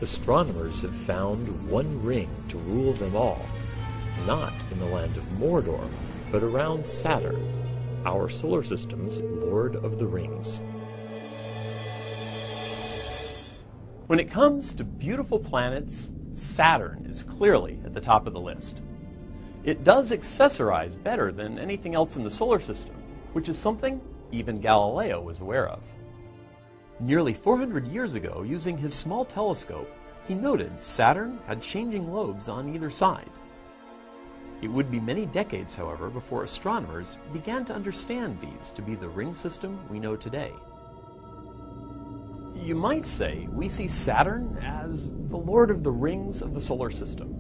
Astronomers have found one ring to rule them all, not in the land of Mordor, but around Saturn, our solar system's Lord of the Rings. When it comes to beautiful planets, Saturn is clearly at the top of the list. It does accessorize better than anything else in the solar system, which is something even Galileo was aware of. Nearly 400 years ago, using his small telescope, he noted Saturn had changing lobes on either side. It would be many decades, however, before astronomers began to understand these to be the ring system we know today. You might say we see Saturn as the Lord of the Rings of the solar system.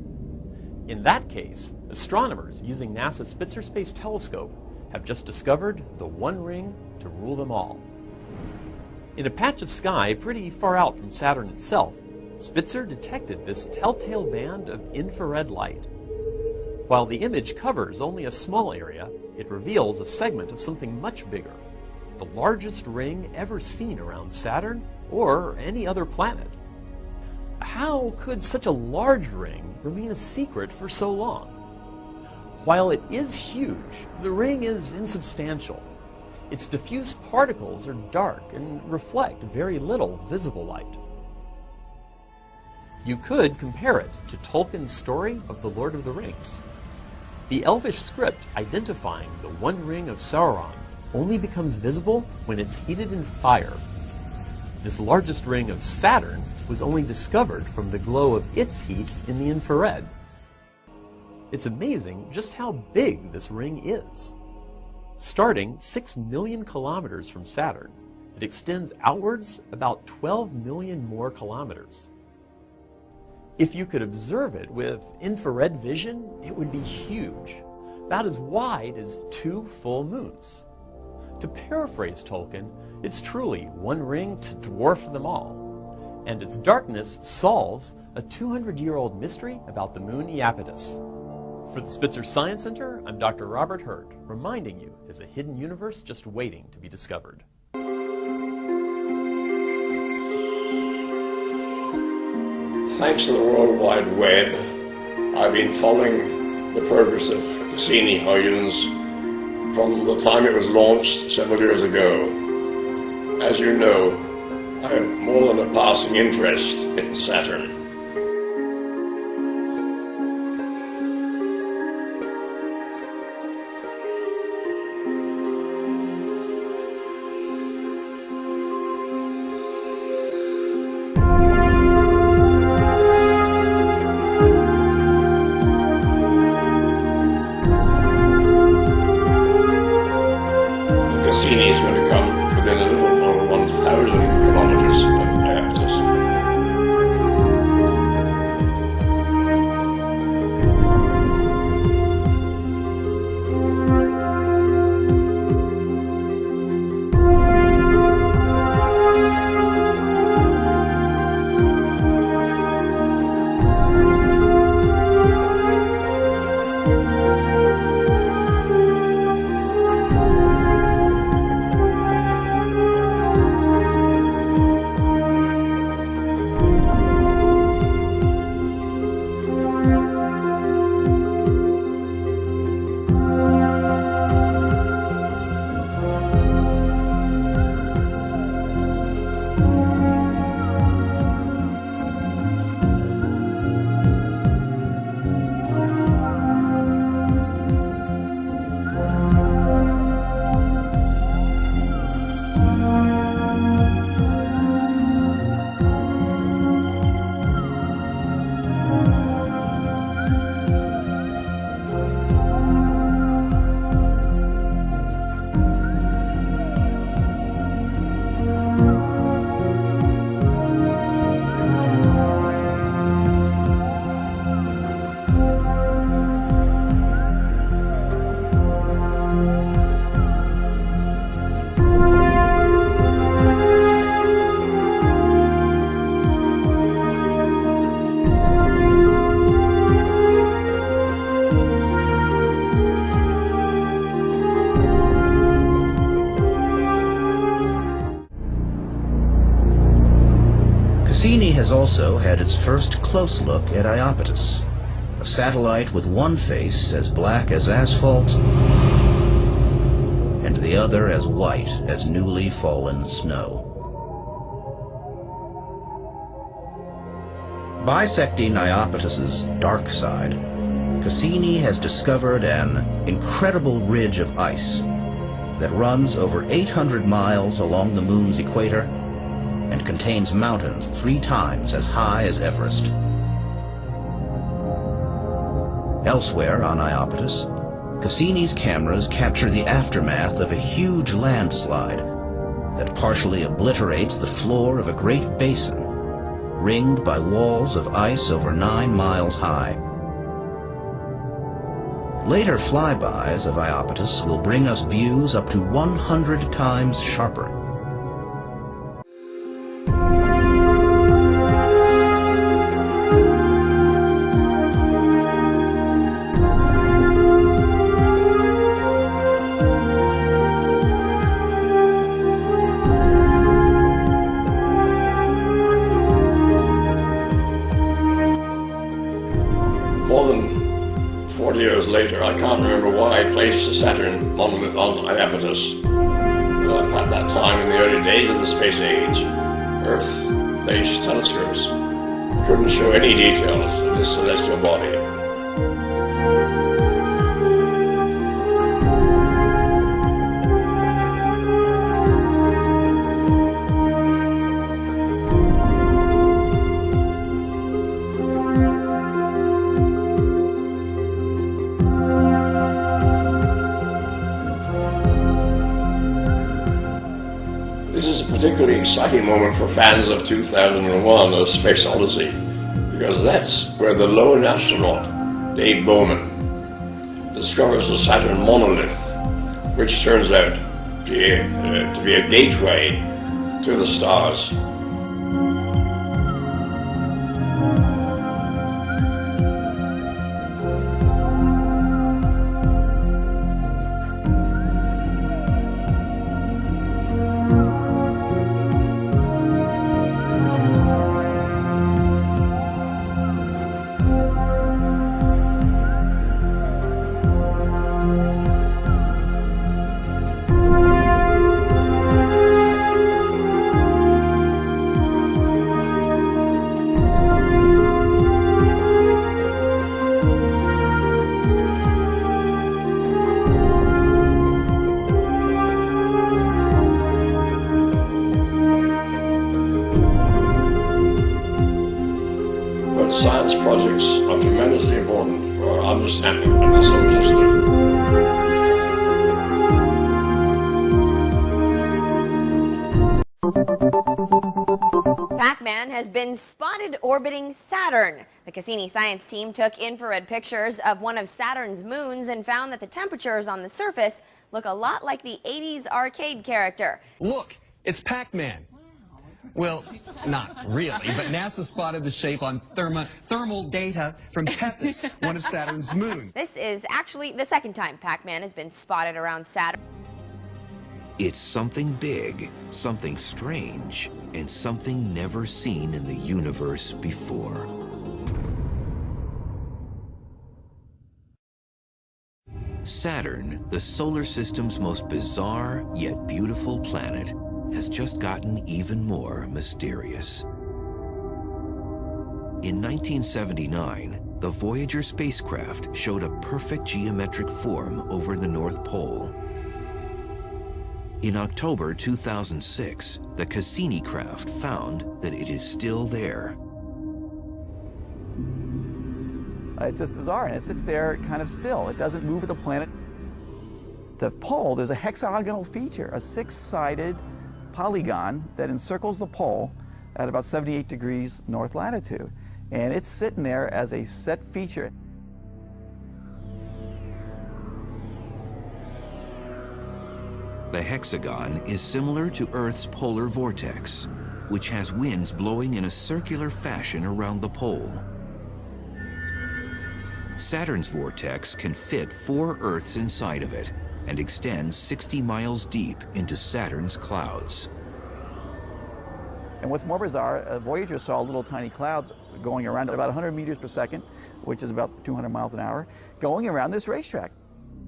In that case, astronomers using NASA's Spitzer Space Telescope have just discovered the one ring to rule them all. In a patch of sky pretty far out from Saturn itself, Spitzer detected this telltale band of infrared light. While the image covers only a small area, it reveals a segment of something much bigger, the largest ring ever seen around Saturn or any other planet. How could such a large ring remain a secret for so long? While it is huge, the ring is insubstantial. Its diffuse particles are dark and reflect very little visible light. You could compare it to Tolkien's story of the Lord of the Rings. The Elvish script identifying the One Ring of Sauron only becomes visible when it's heated in fire. This largest ring of Saturn was only discovered from the glow of its heat in the infrared. It's amazing just how big this ring is. Starting 6 million kilometers from Saturn, it extends outwards about 12 million more kilometers. If you could observe it with infrared vision, it would be huge, about as wide as 2 full moons. To paraphrase Tolkien, it's truly one ring to dwarf them all, and its darkness solves a 200-year-old mystery about the moon Iapetus. For the Spitzer Science Center, I'm Dr. Robert Hurt, reminding you there's a hidden universe just waiting to be discovered. Thanks to the World Wide Web, I've been following the progress of Cassini Huygens from the time it was launched several years ago. As you know, I have more than a passing interest in Saturn. Cassini is going to come within a little over 1,000 kilometers of Iapetus. Cassini has also had its first close look at Iapetus, a satellite with one face as black as asphalt and the other as white as newly fallen snow. Bisecting Iapetus's dark side, Cassini has discovered an incredible ridge of ice that runs over 800 miles along the moon's equator and contains mountains 3 times as high as Everest. Elsewhere on Iapetus, Cassini's cameras capture the aftermath of a huge landslide that partially obliterates the floor of a great basin, ringed by walls of ice over 9 miles high. Later flybys of Iapetus will bring us views up to 100 times sharper. More than 40 years later, I can't remember why I placed the Saturn monolith on Iapetus. At that time, in the early days of the space age, Earth-based telescopes couldn't show any details of this celestial body. This is a particularly exciting moment for fans of 2001, of Space Odyssey, because that's where the lone astronaut, Dave Bowman, discovers the Saturn monolith, which turns out to be a gateway to the stars. Science projects are tremendously important for our understanding of the solar system. Pac-Man has been spotted orbiting Saturn. The Cassini science team took infrared pictures of one of Saturn's moons and found that the temperatures on the surface look a lot like the 80s arcade character. Look, it's Pac-Man. Well, not really, but NASA spotted the shape on thermal data from Tethys, one of Saturn's moons. This is actually the second time Pac-Man has been spotted around Saturn. It's something big, something strange, and something never seen in the universe before. Saturn, the solar system's most bizarre yet beautiful planet, has just gotten even more mysterious. In 1979, the Voyager spacecraft showed a perfect geometric form over the North Pole. In October 2006, the Cassini craft found that it is still there. It's just bizarre, and it sits there kind of still. It doesn't move with the planet. The pole, there's a hexagonal feature, a 6-sided polygon that encircles the pole at about 78 degrees north latitude. And it's sitting there as a set feature. The hexagon is similar to Earth's polar vortex, which has winds blowing in a circular fashion around the pole. Saturn's vortex can fit 4 Earths inside of it and extends 60 miles deep into Saturn's clouds. And what's more bizarre, Voyager saw little tiny clouds going around at about 100 meters per second, which is about 200 miles an hour, going around this racetrack.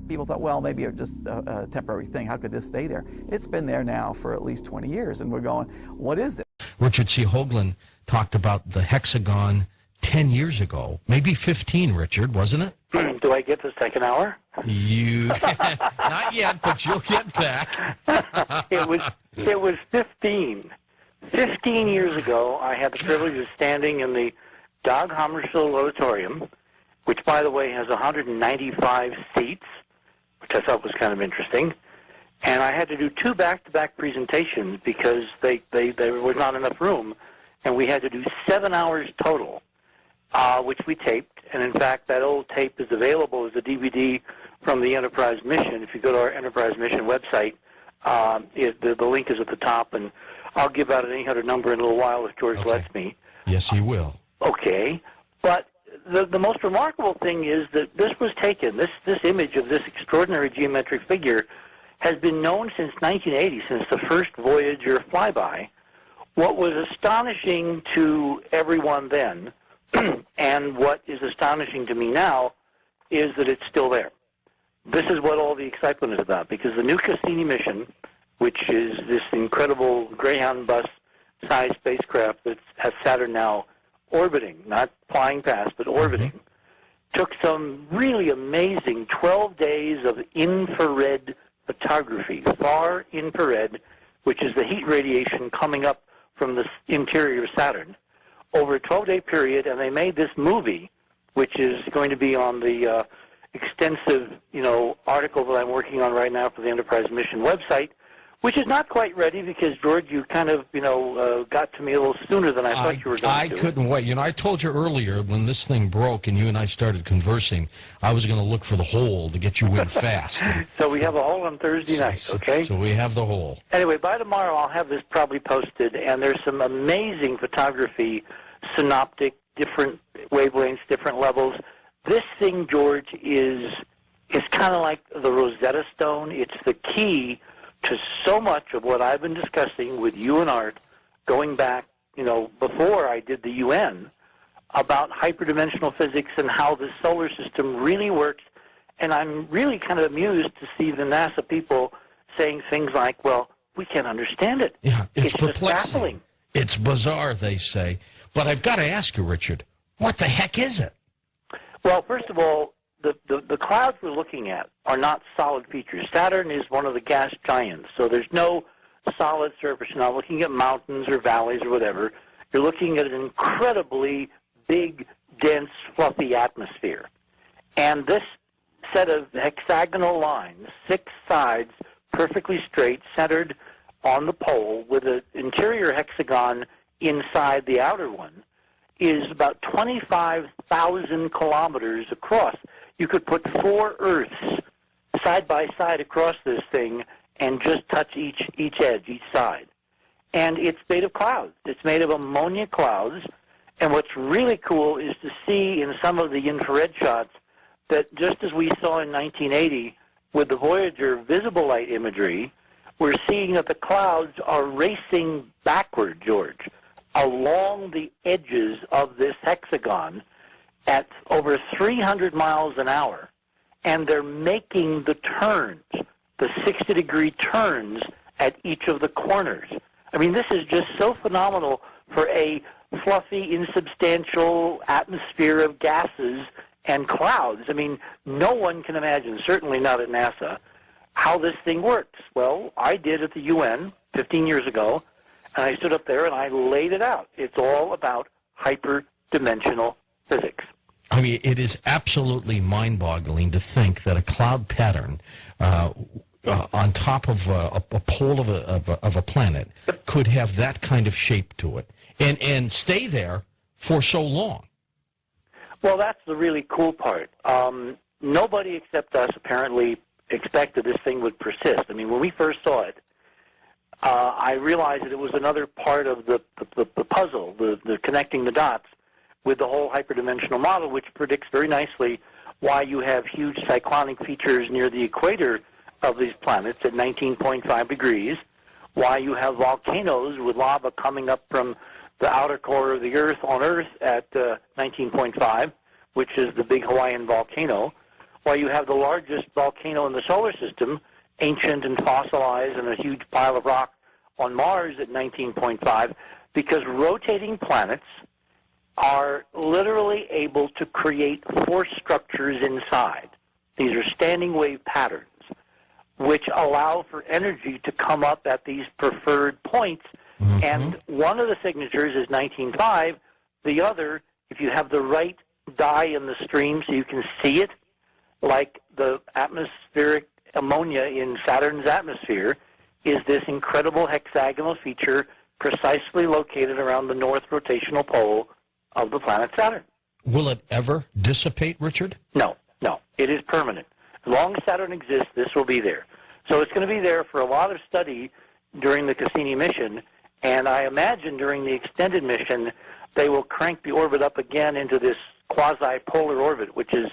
People thought, well, maybe it's just a temporary thing. How could this stay there? It's been there now for at least 20 years, and we're going, what is this? Richard C. Hoagland talked about the hexagon 10 years ago, maybe 15, Richard, wasn't it? Do I get the second hour? You not yet, but you'll get back. It was 15. 15 years ago, I had the privilege of standing in the Dag Hammarskjöld Auditorium, which, by the way, has 195 seats, which I thought was kind of interesting. And I had to do 2 back-to-back presentations because there was not enough room, and we had to do 7 hours total, which we taped. And in fact, that old tape is available as a DVD from the Enterprise Mission. If you go to our Enterprise Mission website, the link is at the top, and I'll give out an 800 number in a little while if George lets me. Yes, he will. Okay, but the most remarkable thing is that this was taken, this image of this extraordinary geometric figure has been known since 1980, since the first Voyager flyby. What was astonishing to everyone then, and what is astonishing to me now, is that it's still there. This is what all the excitement is about, because the new Cassini mission, which is this incredible Greyhound bus-sized spacecraft that has Saturn now orbiting, not flying past, but orbiting, took some really amazing 12 days of infrared photography, far infrared, which is the heat radiation coming up from the interior of Saturn, over a 12-day period, and they made this movie, which is going to be on the extensive, article that I'm working on right now for the Enterprise Mission website, which is not quite ready because, George, you kind of, got to me a little sooner than I thought you were going to. I couldn't wait. I told you earlier when this thing broke and you and I started conversing, I was going to look for the hole to get you in fast. So we have a hole on Thursday night, okay? So we have the hole. Anyway, by tomorrow I'll have this probably posted, and there's some amazing photography, synoptic, different wavelengths, different levels. This thing, George, is kind of like the Rosetta Stone. It's the key to so much of what I've been discussing with you and Art going back, before I did the UN, about hyperdimensional physics and how the solar system really works. And I'm really kind of amused to see the NASA people saying things like, well, we can't understand it. Yeah, it's just baffling. It's bizarre, they say. But I've got to ask you, Richard, what the heck is it? Well, first of all, the clouds we're looking at are not solid features. Saturn is one of the gas giants, so there's no solid surface. You're not looking at mountains or valleys or whatever. You're looking at an incredibly big, dense, fluffy atmosphere. And this set of hexagonal lines, 6 sides, perfectly straight, centered on the pole, with an interior hexagon inside the outer one, is about 25,000 kilometers across. You could put 4 Earths side by side across this thing and just touch each edge, each side. And it's made of clouds. It's made of ammonia clouds. And what's really cool is to see in some of the infrared shots that just as we saw in 1980 with the Voyager visible light imagery, we're seeing that the clouds are racing backward, George, along the edges of this hexagon at over 300 miles an hour, and they're making the turns, the 60-degree turns at each of the corners. I mean, this is just so phenomenal for a fluffy, insubstantial atmosphere of gases and clouds. I mean, no one can imagine, certainly not at NASA, how this thing works. Well, I did at the UN 15 years ago, and I stood up there and I laid it out. It's all about hyperdimensional physics. I mean, it is absolutely mind-boggling to think that a cloud pattern on top of a pole of a planet could have that kind of shape to it and stay there for so long. Well, that's the really cool part. Nobody except us apparently expected this thing would persist. I mean, when we first saw it, I realized that it was another part of the puzzle, the connecting the dots with the whole hyperdimensional model, which predicts very nicely why you have huge cyclonic features near the equator of these planets at 19.5 degrees, why you have volcanoes with lava coming up from the outer core of the Earth on Earth at 19.5, which is the big Hawaiian volcano, why you have the largest volcano in the solar system, ancient and fossilized, and a huge pile of rock on Mars at 19.5, because rotating planets are literally able to create force structures inside. These are standing wave patterns, which allow for energy to come up at these preferred points. And one of the signatures is 19.5. The other, if you have the right dye in the stream so you can see it, like the atmospheric ammonia in Saturn's atmosphere, is this incredible hexagonal feature precisely located around the north rotational pole of the planet Saturn. Will it ever dissipate, Richard? No, no. It is permanent. As long as Saturn exists, this will be there. So it's going to be there for a lot of study during the Cassini mission, and I imagine during the extended mission they will crank the orbit up again into this quasi-polar orbit, which is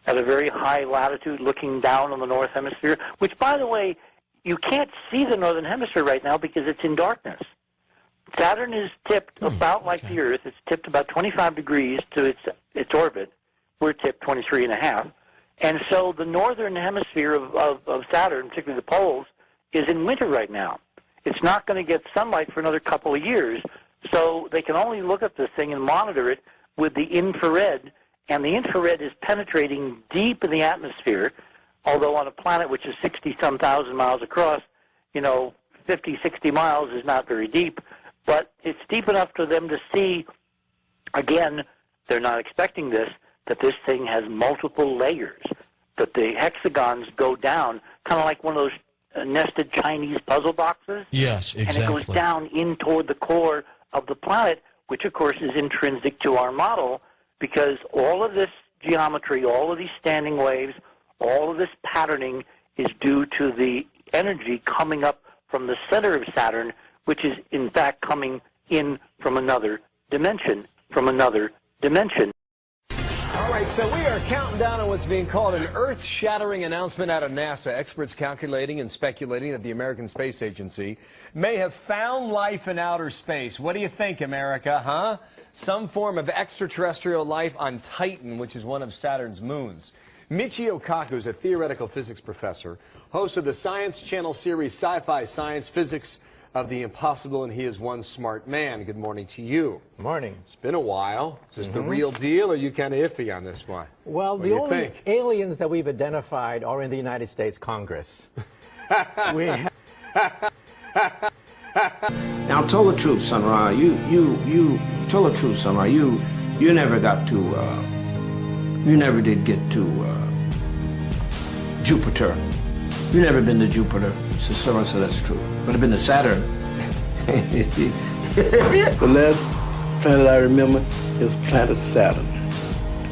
at a very high latitude looking down on the north hemisphere, which, by the way, you can't see the northern hemisphere right now because it's in darkness. Saturn is tipped about like the Earth. It's tipped about 25 degrees to its orbit. We're tipped 23.5. And so the northern hemisphere of Saturn, particularly the poles, is in winter right now. It's not going to get sunlight for another couple of years, so they can only look at this thing and monitor it with the infrared, and the infrared is penetrating deep in the atmosphere, although on a planet which is 60-some thousand miles across, 50, 60 miles is not very deep, but it's deep enough for them to see, again, they're not expecting this, that this thing has multiple layers, that the hexagons go down, kind of like one of those nested Chinese puzzle boxes. Yes, exactly. And it goes down in toward the core of the planet, which, of course, is intrinsic to our model, because all of this geometry, all of these standing waves, all of this patterning is due to the energy coming up from the center of Saturn, which is, in fact, coming in from another dimension, All right, so we are counting down on what's being called an earth-shattering announcement out of NASA. Experts calculating and speculating that the American Space Agency may have found life in outer space. What do you think, America, huh? Some form of extraterrestrial life on Titan, which is one of Saturn's moons. Michio Kaku is a theoretical physics professor, host of the Science Channel series Sci-Fi Science Physics of the Impossible, and he is one smart man. Good morning to you. Morning. It's been a while. Is this the real deal, or are you kind of iffy on this one? Well, the only aliens that we've identified are in the United States Congress. Now, tell the truth, Sun Ra. You tell the truth, Sun Ra. You never got to, you never did get to Jupiter. You never been to Jupiter. So Sun Ra said that's true. But I've been to Saturn. The last planet I remember is planet Saturn.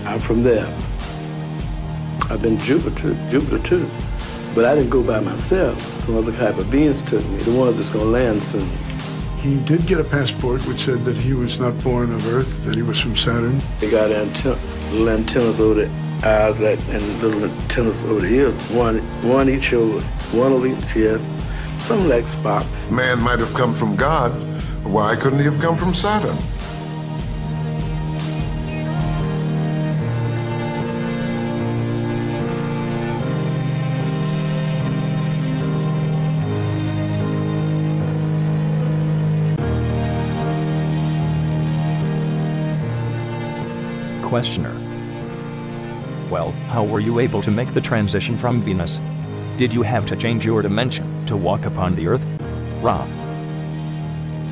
I'm from there. I've been Jupiter too. But I didn't go by myself. Some other type of beings took me, the ones that's going to land soon. He did get a passport which said that he was not born of Earth, that he was from Saturn. They got little antennas over the eyes and little antennas over the ears, one each over, one over each ear, something like Spock. Man might have come from God. Why couldn't he have come from Saturn? Questioner. Well, how were you able to make the transition from Venus? Did you have to change your dimension to walk upon the Earth? Ra.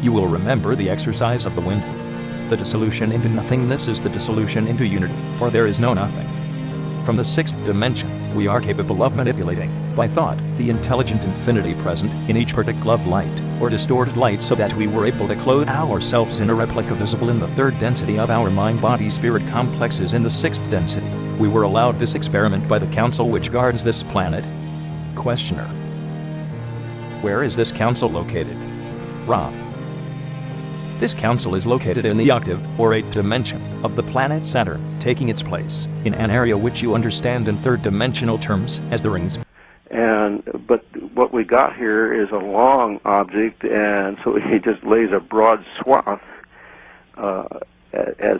You will remember the exercise of the wind. The dissolution into nothingness is the dissolution into unity, for there is no nothing. From the sixth dimension, we are capable of manipulating, by thought, the intelligent infinity present in each particle of light, or distorted light, so that we were able to clothe ourselves in a replica visible in the third density of our mind-body-spirit complexes in the sixth density. We were allowed this experiment by the council which guards this planet. Questioner. Where is this council located? Ra. This council is located in the octave, or eighth dimension, of the planet Saturn, taking its place in an area which you understand in third-dimensional terms as the rings. And But what we got here is a long object, and so he just lays a broad swath as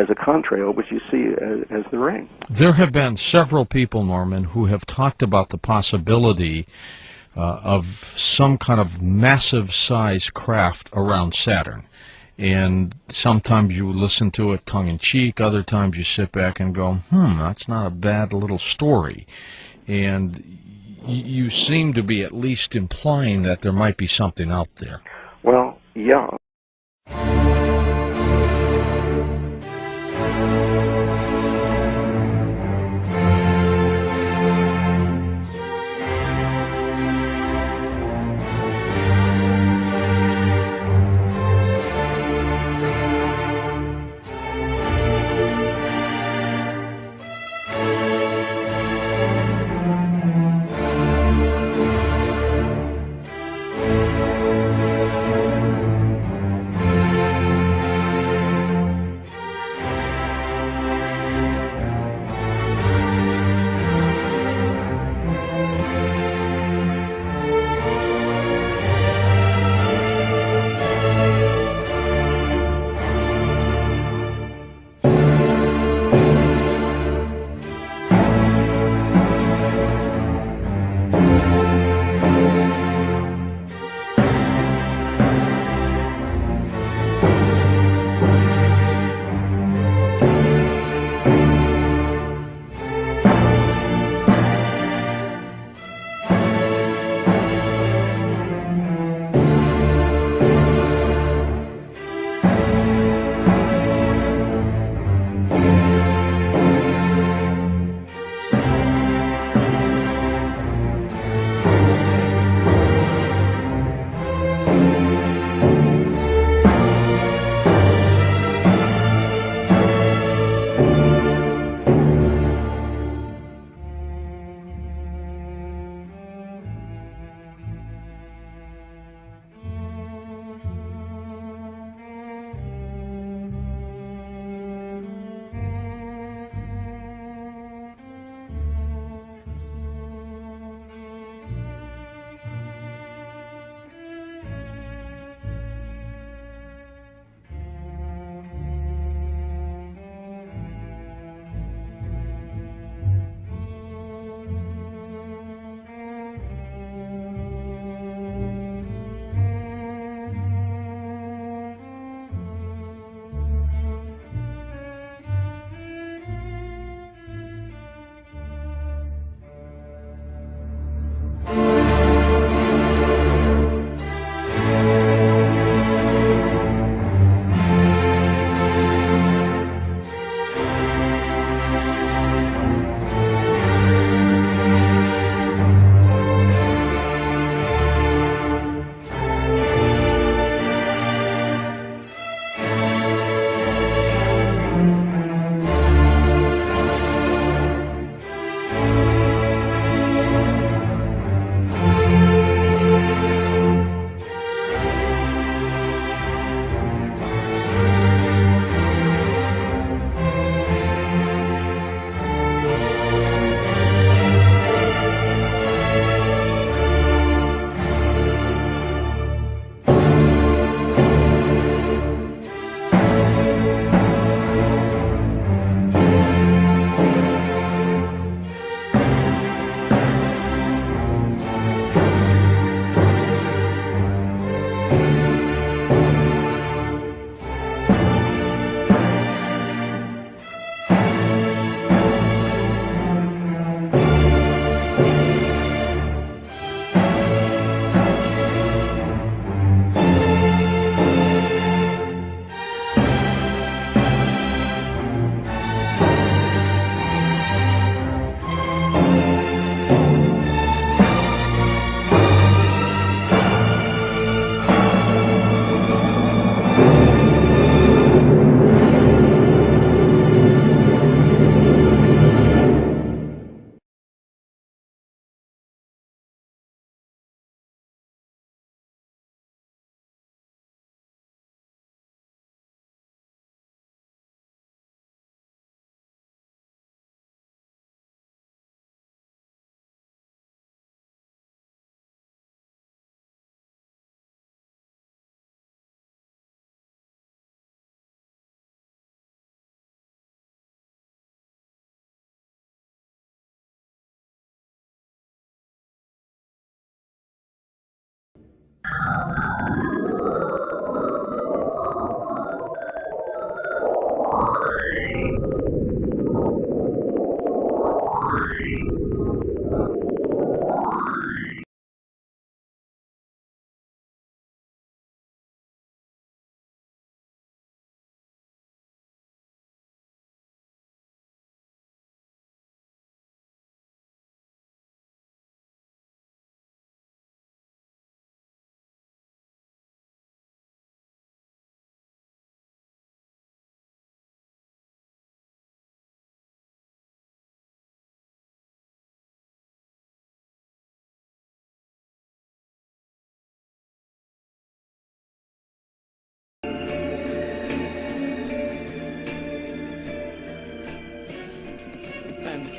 a contrail, which you see as the ring. There have been several people, Norman, who have talked about the possibility of some kind of massive size craft around Saturn. And sometimes you listen to it tongue-in-cheek, other times you sit back and go, that's not a bad little story. And you seem to be at least implying that there might be something out there. Well, yeah.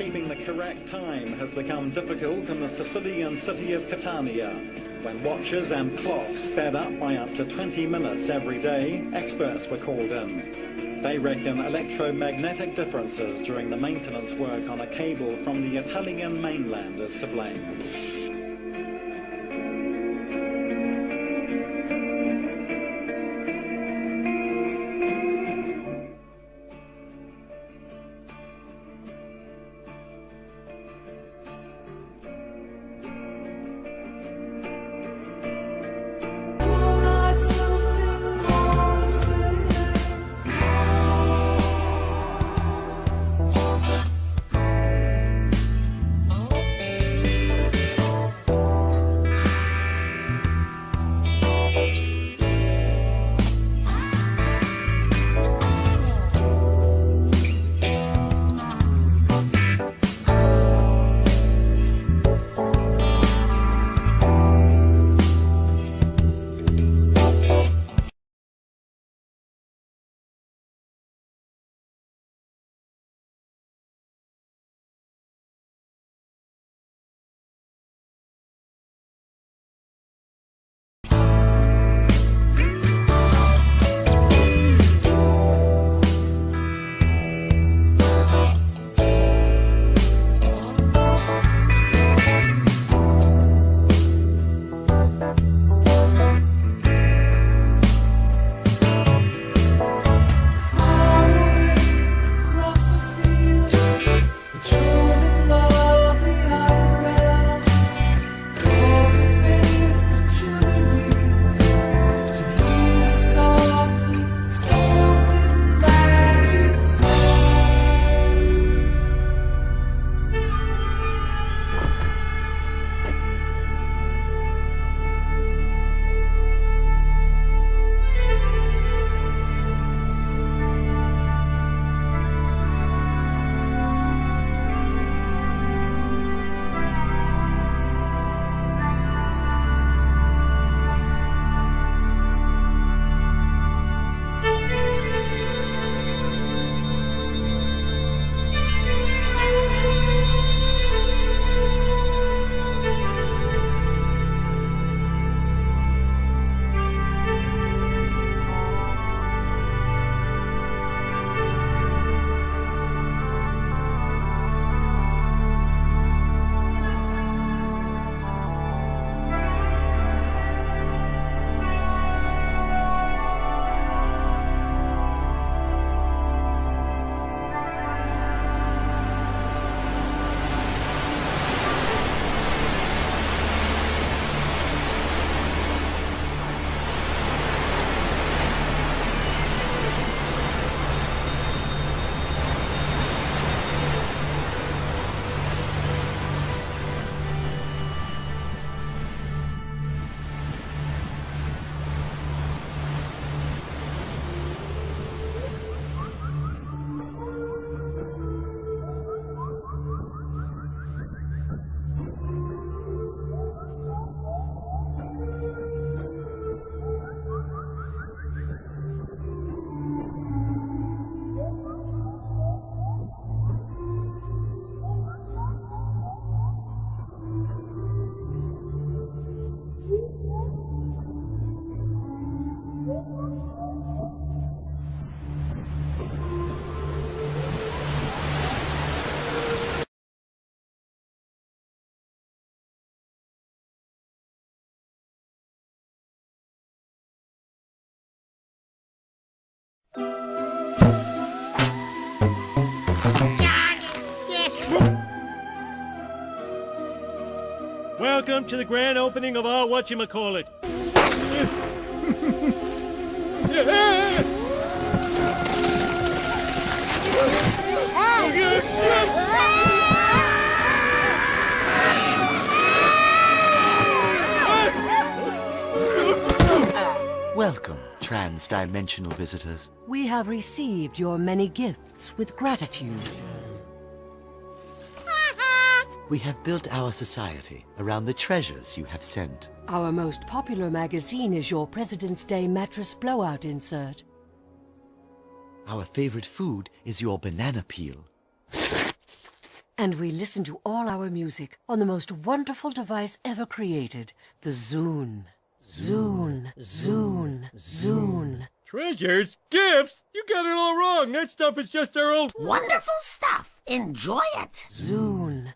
Keeping the correct time has become difficult in the Sicilian city of Catania. When watches and clocks sped up by up to 20 minutes every day, experts were called in. They reckon electromagnetic differences during the maintenance work on a cable from the Italian mainland is to blame. Welcome to the grand opening of our whatchamacallit. Welcome, trans-dimensional visitors. We have received your many gifts with gratitude. We have built our society around the treasures you have sent. Our most popular magazine is your President's Day mattress blowout insert. Our favorite food is your banana peel. And we listen to all our music on the most wonderful device ever created, the Zune. Zune, Zune, Zune. Treasures? Gifts? You got it all wrong. That stuff is just our old... Wonderful stuff. Enjoy it. Zune.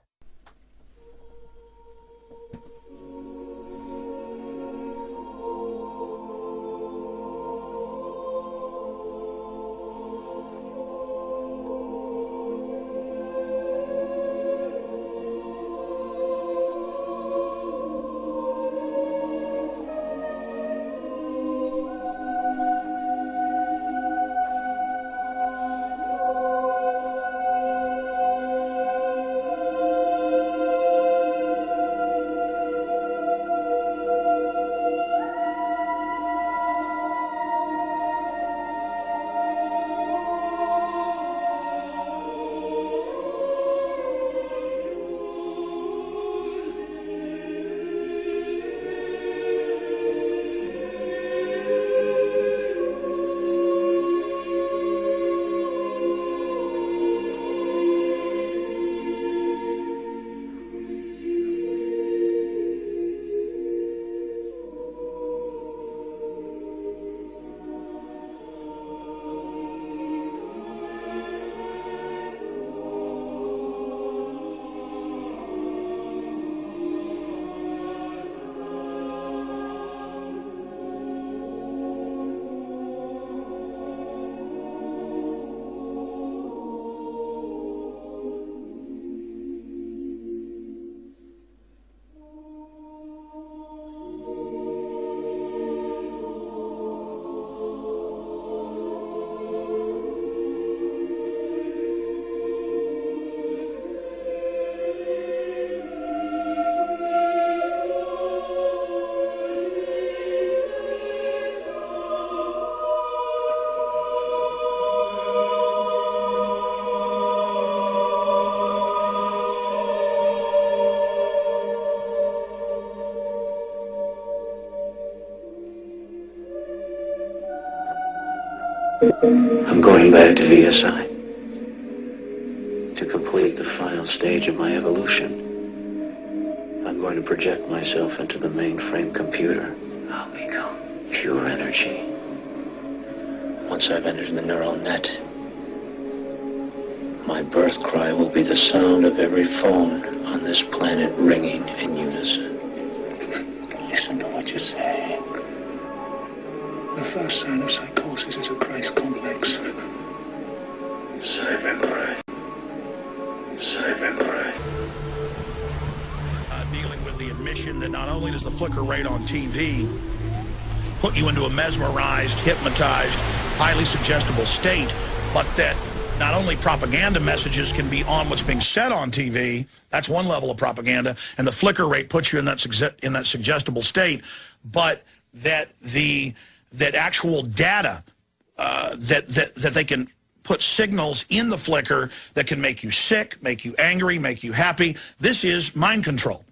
I'm going back to VSI to complete the final stage of my evolution. I'm going to project myself into the mainframe computer. I'll become pure energy. Once I've entered the neural net, my birth cry will be the sound of every phone on this planet ringing in unison. Listen to what you say. The first sign of psychosis is a Christ complex. Cybercrime. Cybercrime. Dealing with the admission that not only does the flicker rate on TV put you into a mesmerized, hypnotized, highly suggestible state, but that not only propaganda messages can be on what's being said on TV, that's one level of propaganda, and the flicker rate puts you in that suggestible state, but that actual data that they can put signals in the flicker that can make you sick, make you angry, make you happy. This is mind control.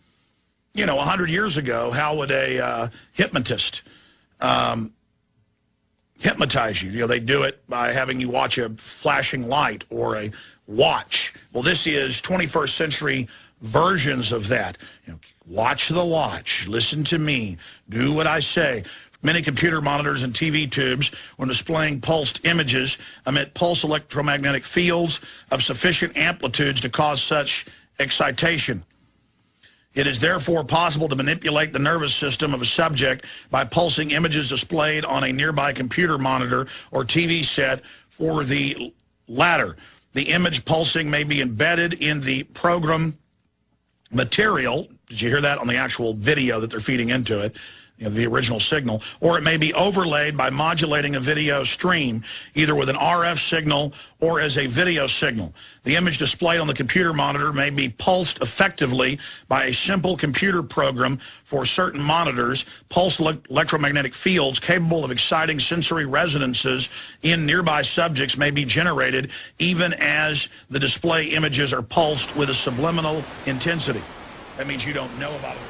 You know, 100 years ago, how would a hypnotist hypnotize you? You know, they do it by having you watch a flashing light or a watch. Well, this is 21st century versions of that. You know, watch the watch, listen to me, do what I say. Many computer monitors and TV tubes, when displaying pulsed images, emit pulse electromagnetic fields of sufficient amplitudes to cause such excitation. It is therefore possible to manipulate the nervous system of a subject by pulsing images displayed on a nearby computer monitor or TV set. For the latter, the image pulsing may be embedded in the program material. Did you hear that on the actual video that they're feeding into it? You know, the original signal, or it may be overlaid by modulating a video stream, either with an RF signal or as a video signal. The image displayed on the computer monitor may be pulsed effectively by a simple computer program. For certain monitors, pulsed electromagnetic fields capable of exciting sensory resonances in nearby subjects may be generated even as the display images are pulsed with a subliminal intensity. That means you don't know about it.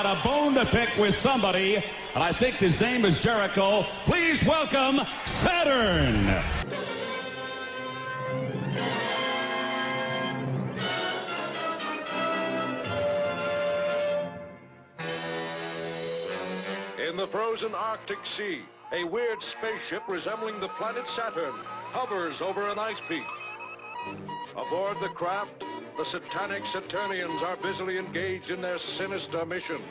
got a bone to pick with somebody, and I think his name is Jericho. Please welcome Saturn. In the frozen Arctic Sea, a weird spaceship resembling the planet Saturn hovers over an ice peak. Aboard the craft, the Satanic Saturnians are busily engaged in their sinister mission.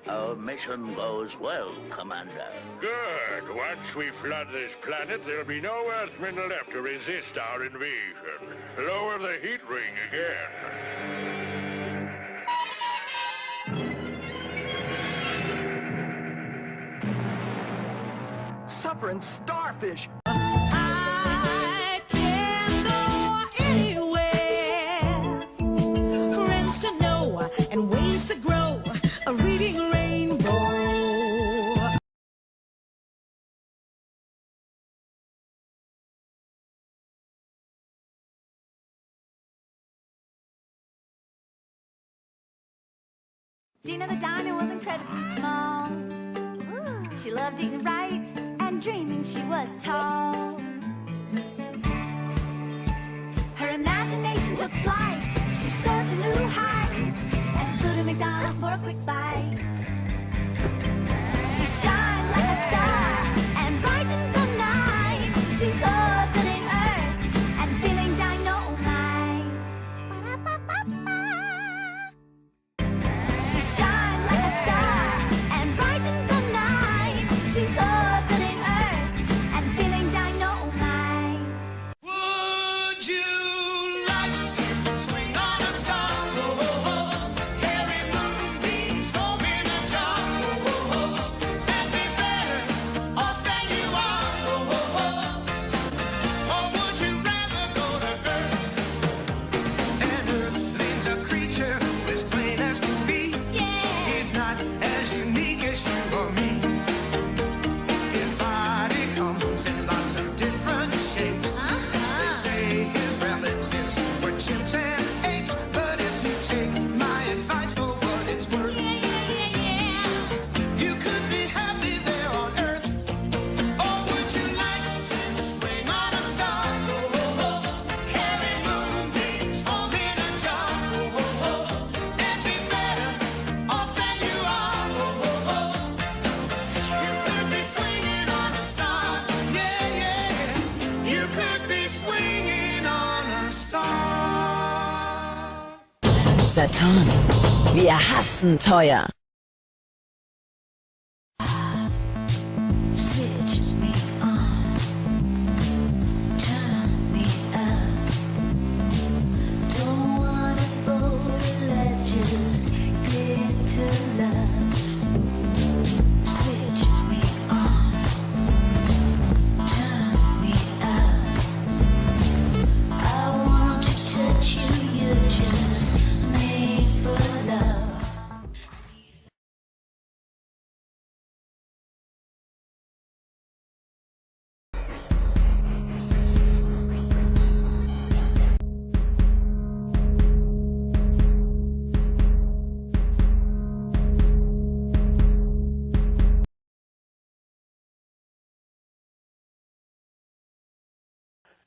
Our mission goes well, Commander. Good. Once we flood this planet, there'll be no Earthmen left to resist our invasion. Lower the heat ring again. Suffering starfish. I can go anywhere. Friends to know and ways to grow. A reading rainbow. Dina the diner was incredibly small. She loved eating right and dreaming she was tall. Her imagination took flight. She soared to new heights and flew to McDonald's for a quick bite. She shined like a star and brightened the night. She's orbiting Earth and feeling dynamite. She shined like a star and brightened the night. She's orbiting Earth and feeling dynamite. Would you like to swing on a star? Carry moonbeams home in a jar. And be better off than you are. Or would you rather go to Earth? An Earthling's a creature who is plain as can be. He's not as unique as you or me. His body comes in lots of different shapes. They say his relatives were chimps and apes, but if you take my advice for what it's worth, you could be happy there on Earth. Or would you like to swing on a star? Carry moonbeams home in a jar. And be better off than you are. You could be swinging on a star. Yeah, yeah. You could be swinging on a star. Saturn. Wir hassen teuer. Switch me on, turn me up. Don't wanna go to ledges, get to lust. Switch me on, turn me up. I want to touch you, you're just made for love.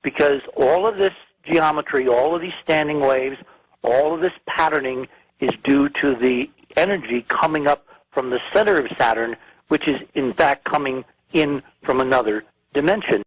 Because all of this geometry, all of these standing waves, all of this patterning is due to the energy coming up from the center of Saturn, which is in fact coming in from another dimension.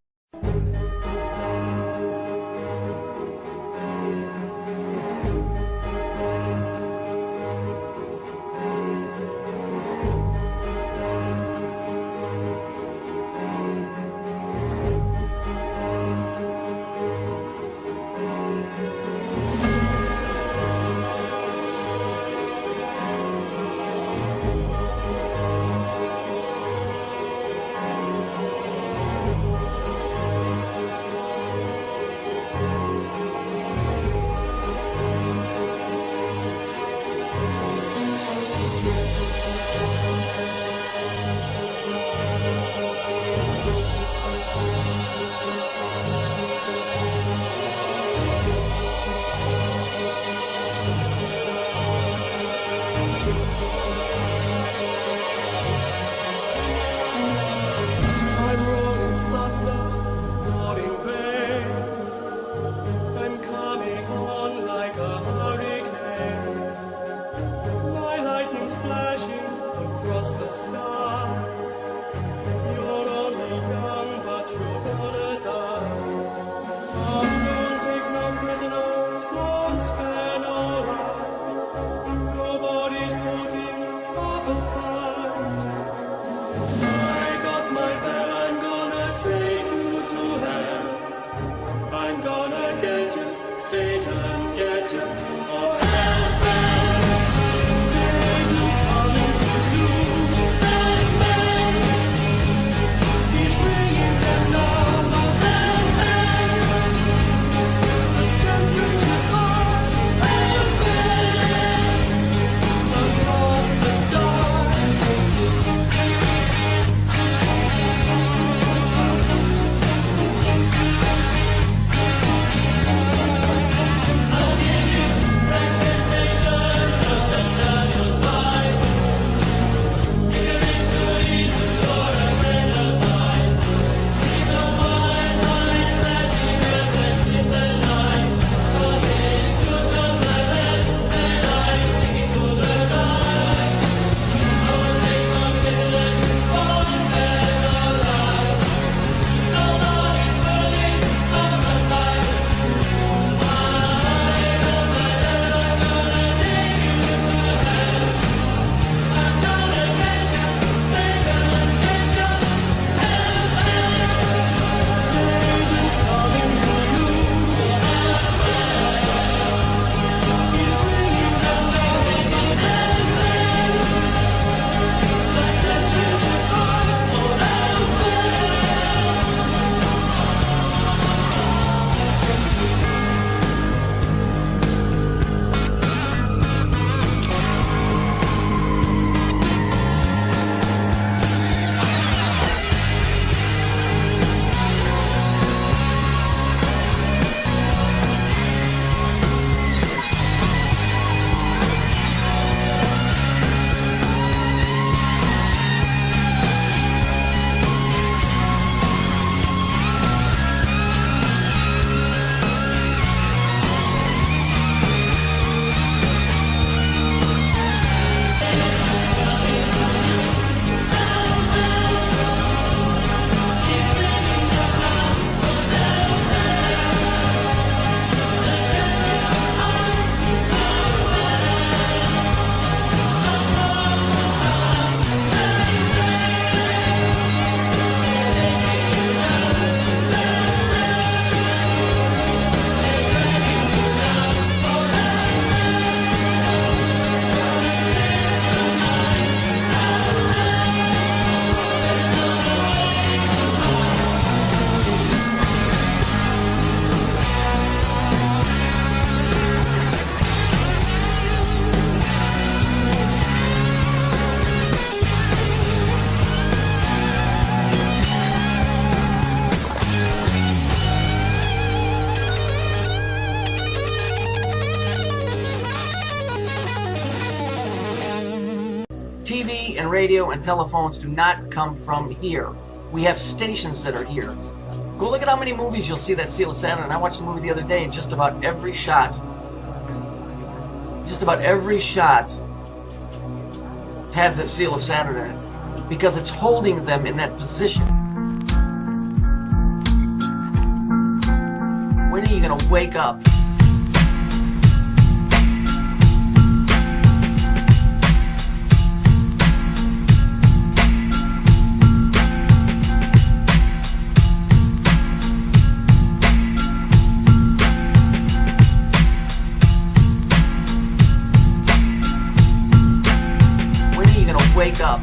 and radio and telephones do not come from here. We have stations that are here. Go look at how many movies you'll see that seal of Saturn. I watched a movie the other day, and just about every shot had the seal of Saturn in it, because it's holding them in that position. When are you going to wake up? Wake up.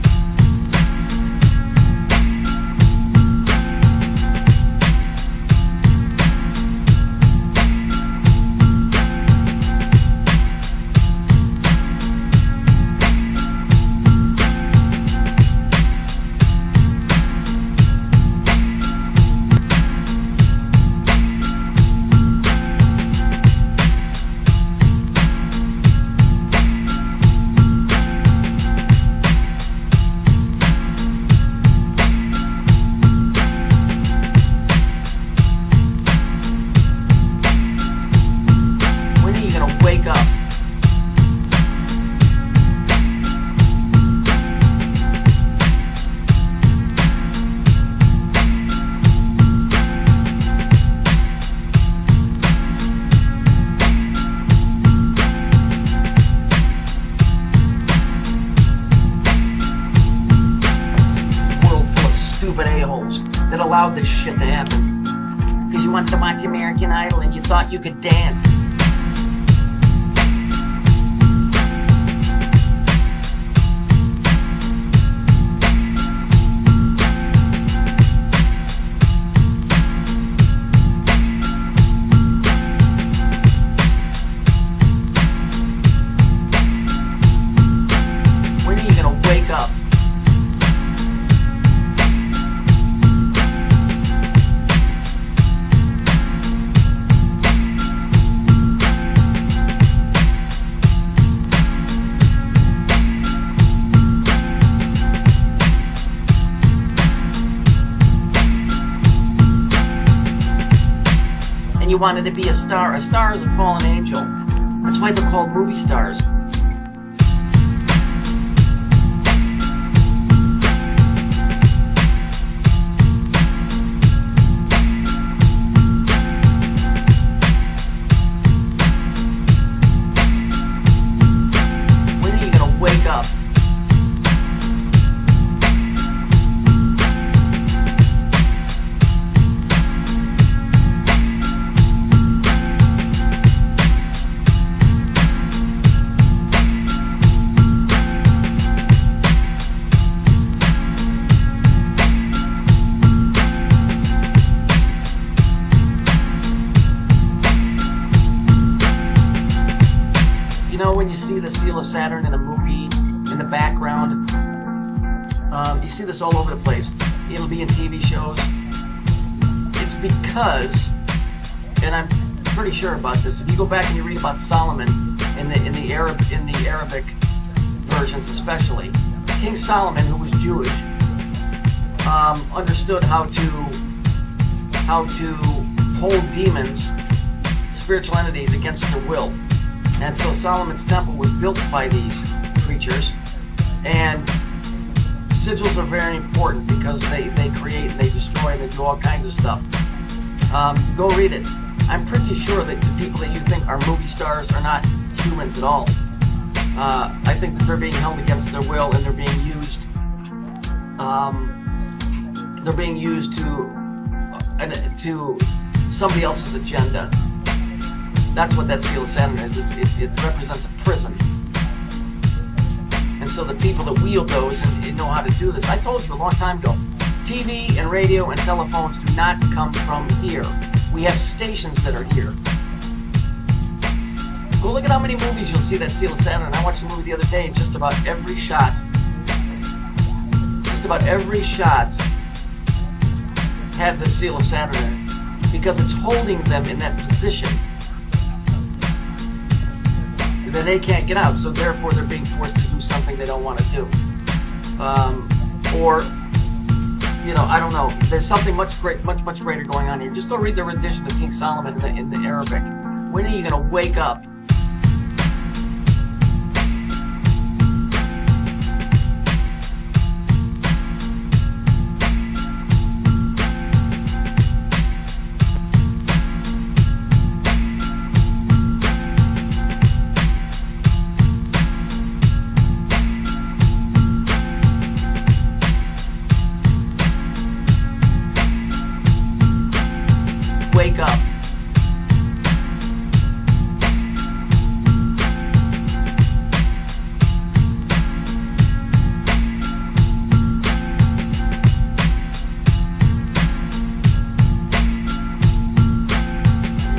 Wake up. World full of stupid a-holes that allowed this shit to happen. Because you wanted to watch American Idol and you thought you could dance. Up. And you wanted to be a star. A star is a fallen angel. That's why they're called movie stars. Wake up. You know, when you see the seal of Saturn in a movie, in the background, you see this all over the place. It'll be in TV shows. It's because, and I'm pretty sure about this, if you go back and you read about Solomon in the Arabic versions especially, King Solomon, who was Jewish, understood how to hold demons, spiritual entities, against their will. And so Solomon's temple was built by these creatures, and sigils are very important because they create and they destroy and they do all kinds of stuff. Go read it. I'm pretty sure that the people that you think are movie stars are not humans at all. I think that they're being held against their will, and they're being used. They're being used to somebody else's agenda. That's what that seal of Saturn is. It represents a prison. And so the people that wield those and know how to do this, I told you a long time ago, TV and radio and telephones do not come from here. We have stations that are here. Go look at how many movies you'll see that seal of Saturn. I watched a movie the other day, and just about every shot had the seal of Saturn in it, because it's holding them in that position that they can't get out, so therefore they're being forced to do something they don't want to do. or, you know, I don't know. There's something much greater going on here. Just go read the rendition of King Solomon in the Arabic. When are you going to wake up? Wake up.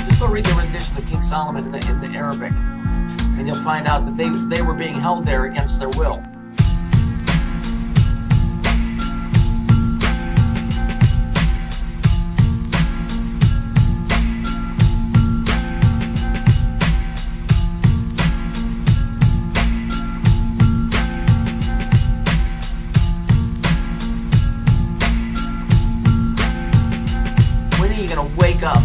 Just go read the rendition of King Solomon in the Arabic, and you'll find out that they were being held there against their will. Wake up.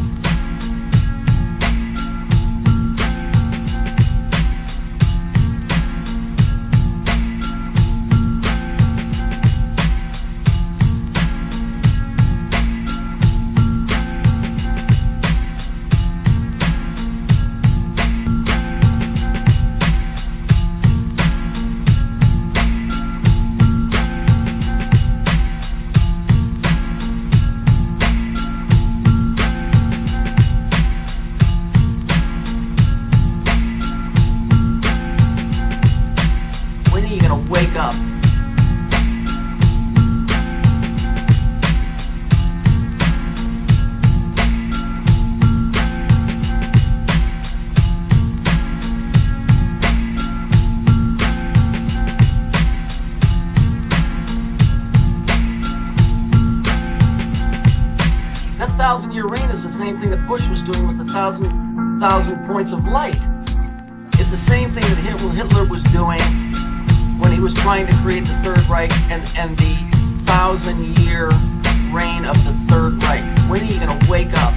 Wake up. That 1,000-year reign is the same thing that Bush was doing with the thousand points of light. It's the same thing that Hitler was doing when he was trying to create the Third Reich and the 1,000-year reign of the Third Reich. When are you going to wake up?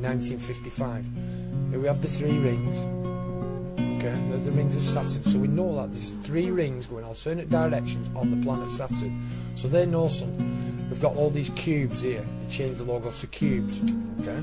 1955. Here we have the 3 rings. Okay, they're the rings of Saturn. So we know that there's 3 rings going alternate directions on the planet Saturn. So they know something. We've got all these cubes here. They changed the logo to cubes. Okay.